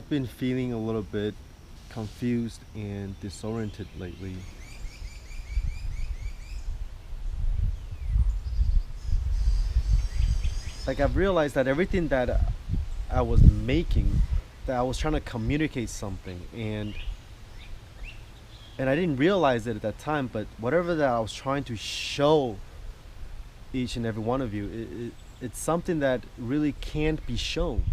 I've been feeling a little bit confused and disoriented lately. Like I've realized that everything that I was making, that I was trying to communicate something, and I didn't realize it at that time, but whatever that I was trying to show each and every one of you, it's something that really can't be shown.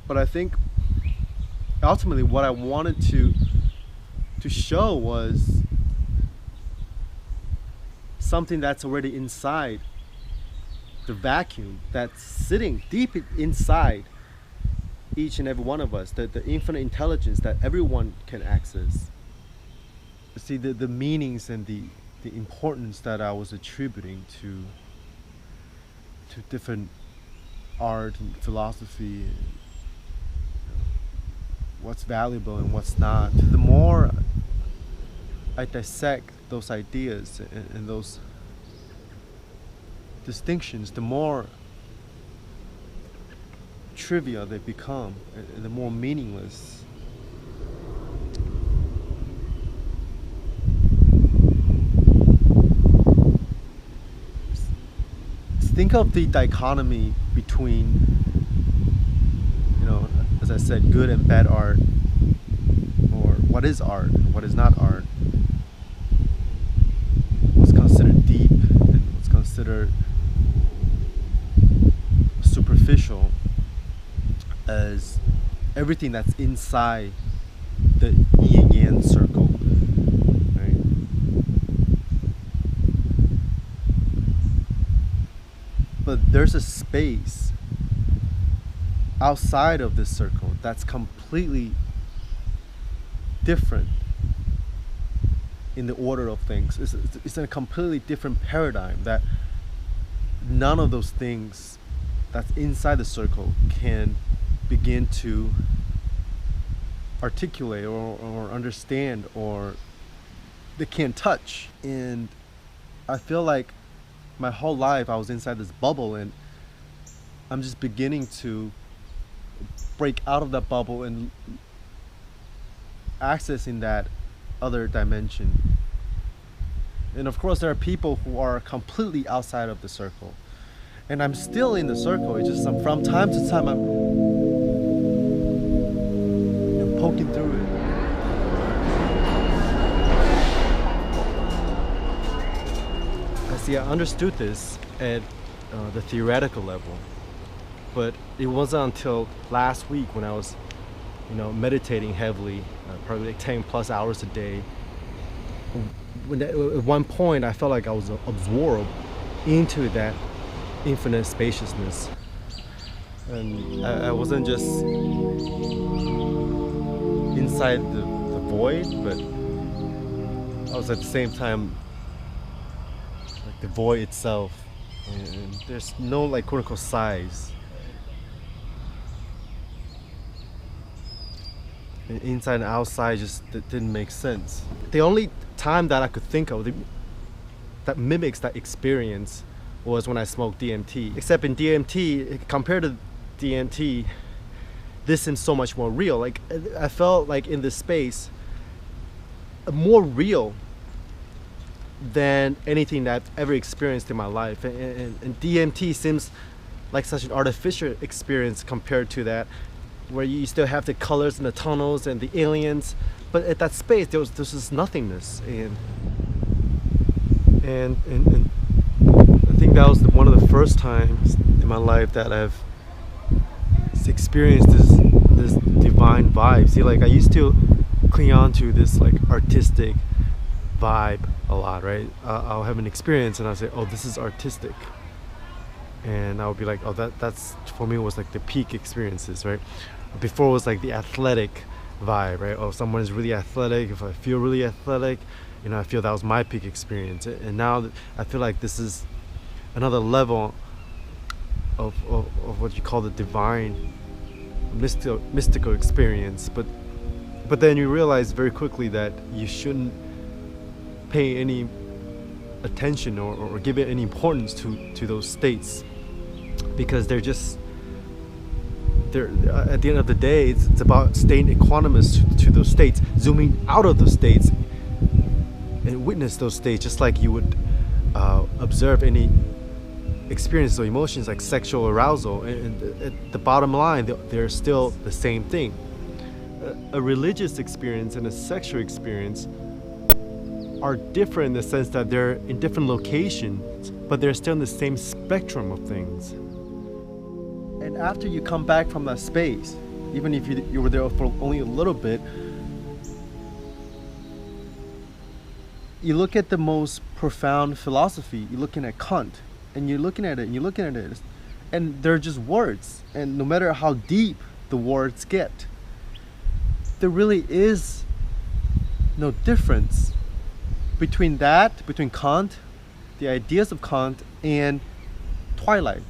But I think ultimately what I wanted to show was something that's already inside the vacuum that's sitting deep inside each and every one of us, the infinite intelligence that everyone can access. See, the meanings and the importance that I was attributing to different art and philosophy, and what's valuable and what's not. The more I dissect those ideas and those distinctions, the more trivial they become, and the more meaningless. Think of the dichotomy between, as I said, good and bad art, or what is art, what is not art, what's considered deep and what's considered superficial, as everything that's inside the yin yang circle, right? But there's a space outside of this circle that's completely different in the order of things. It's a completely different paradigm that none of those things that's inside the circle can begin to articulate or understand, or they can't touch. And I feel like my whole life I was inside this bubble, and I'm just beginning to break out of that bubble and accessing that other dimension. And of course there are people who are completely outside of the circle, and I'm still in the circle. It's just from time to time I'm poking through it. I understood this at the theoretical level, but it wasn't until last week when I was, meditating heavily, probably like 10 plus hours a day. At one point I felt like I was absorbed into that infinite spaciousness, and I wasn't just inside the void, but I was at the same time like the void itself, and there's no like quote unquote size. And inside and outside just didn't make sense. The only time that I could think of that mimics that experience was when I smoked DMT. Except in DMT, compared to DMT, this seems so much more real. Like I felt like in this space more real than anything that I've ever experienced in my life. And DMT seems like such an artificial experience compared to that, where you still have the colors and the tunnels and the aliens, but at that space there was this nothingness, and I think that was one of the first times in my life that I've experienced this divine vibe. See, like I used to cling on to this like artistic vibe a lot, right? I'll have an experience and I'll say, oh, this is artistic, and I'll be like, oh, that's for me was like the peak experiences, right? Before it was like the athletic vibe, right? Oh, someone is really athletic. If I feel really athletic, I feel that was my peak experience. And now I feel like this is another level of what you call the divine mystical experience. But then you realize very quickly that you shouldn't pay any attention or give it any importance to those states, because they're at the end of the day, it's about staying equanimous to those states, zooming out of those states, and witness those states, just like you would observe any experiences or emotions like sexual arousal. And at the bottom line, they're still the same thing. A religious experience and a sexual experience are different in the sense that they're in different locations, but they're still in the same spectrum of things. And after you come back from that space, even if you were there for only a little bit, you look at the most profound philosophy. You're looking at Kant, and you're looking at it, and you're looking at it, and they're just words. And no matter how deep the words get, there really is no difference between Kant, the ideas of Kant, and Twilight.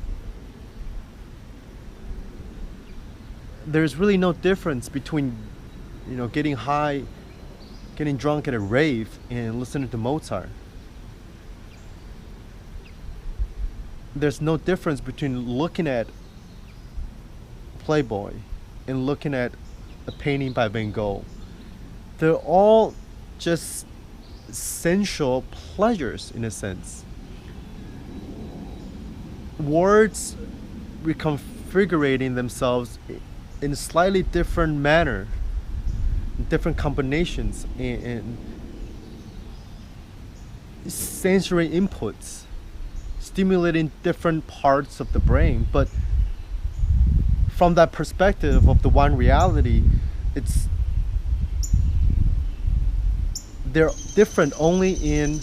There's really no difference between, getting high, getting drunk at a rave and listening to Mozart. There's no difference between looking at Playboy and looking at a painting by Van Gogh. They're all just sensual pleasures in a sense. Words reconfigurating themselves in a slightly different manner, different combinations and sensory inputs, stimulating different parts of the brain. But from that perspective of the one reality, they're different only in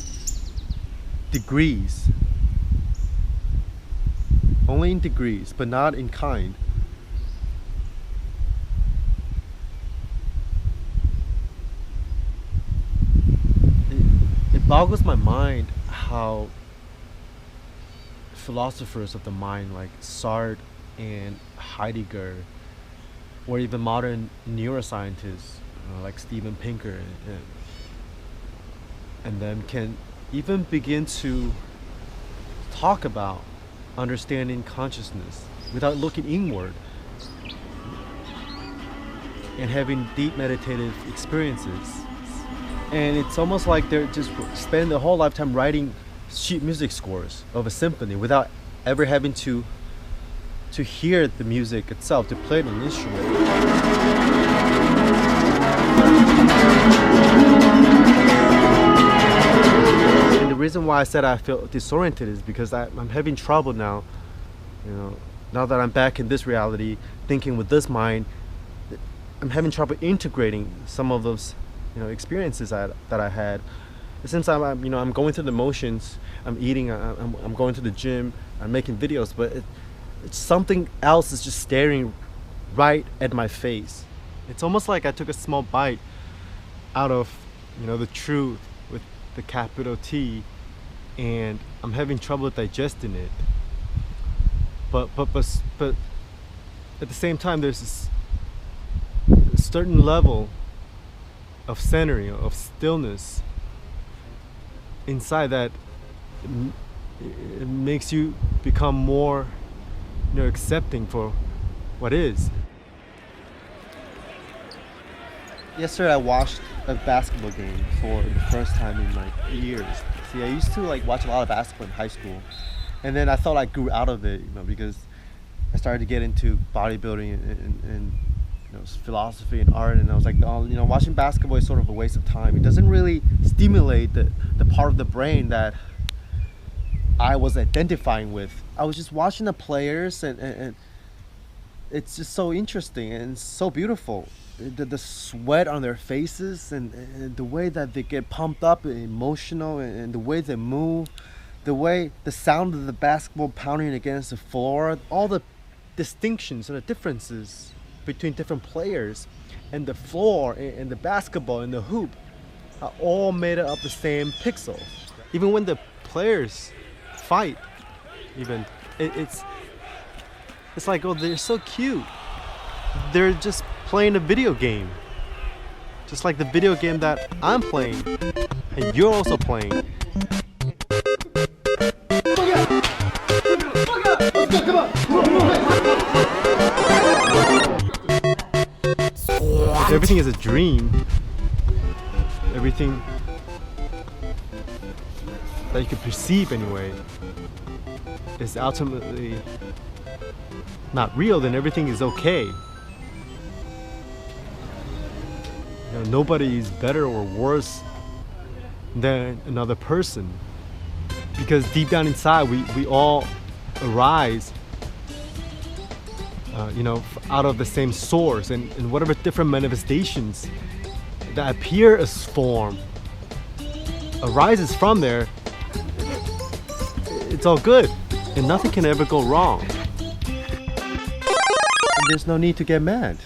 degrees. Only in degrees, but not in kind. It boggles my mind how philosophers of the mind like Sartre and Heidegger, or even modern neuroscientists like Steven Pinker and them can even begin to talk about understanding consciousness without looking inward and having deep meditative experiences. And it's almost like they're just spending their whole lifetime writing sheet music scores of a symphony without ever having to hear the music itself, to play an instrument. And the reason why I said I feel disoriented is because I'm having trouble now, now that I'm back in this reality, thinking with this mind. I'm having trouble integrating some of those experiences that I had. Since I'm going through the motions, I'm eating, I'm going to the gym, I'm making videos, but it's something else is just staring right at my face. It's almost like I took a small bite out of the truth with the capital T, and I'm having trouble digesting it. But at the same time, there's this certain level of centering, of stillness inside that it makes you become more accepting for what is. Yesterday I watched a basketball game for the first time in like years. See, I used to watch a lot of basketball in high school, and then I thought I grew out of it, because I started to get into bodybuilding and philosophy and art, and I was like, watching basketball is sort of a waste of time. It doesn't really stimulate the part of the brain that I was identifying with. I was just watching the players, and it's just so interesting and so beautiful. The sweat on their faces, and the way that they get pumped up and emotional, and the way they move, the sound of the basketball pounding against the floor, all the distinctions and the differences between different players, and the floor and the basketball and the hoop are all made up of the same pixels. Even when the players fight, even it's like, oh, they're so cute. They're just playing a video game, just like the video game that I'm playing and you're also playing. Let's go, come on. everything is a dream, everything that you could perceive anyway is ultimately not real, then everything is okay. Nobody is better or worse than another person, because deep down inside we all arise out of the same source, and whatever different manifestations that appear as form arises from there, it's all good and nothing can ever go wrong. And there's no need to get mad.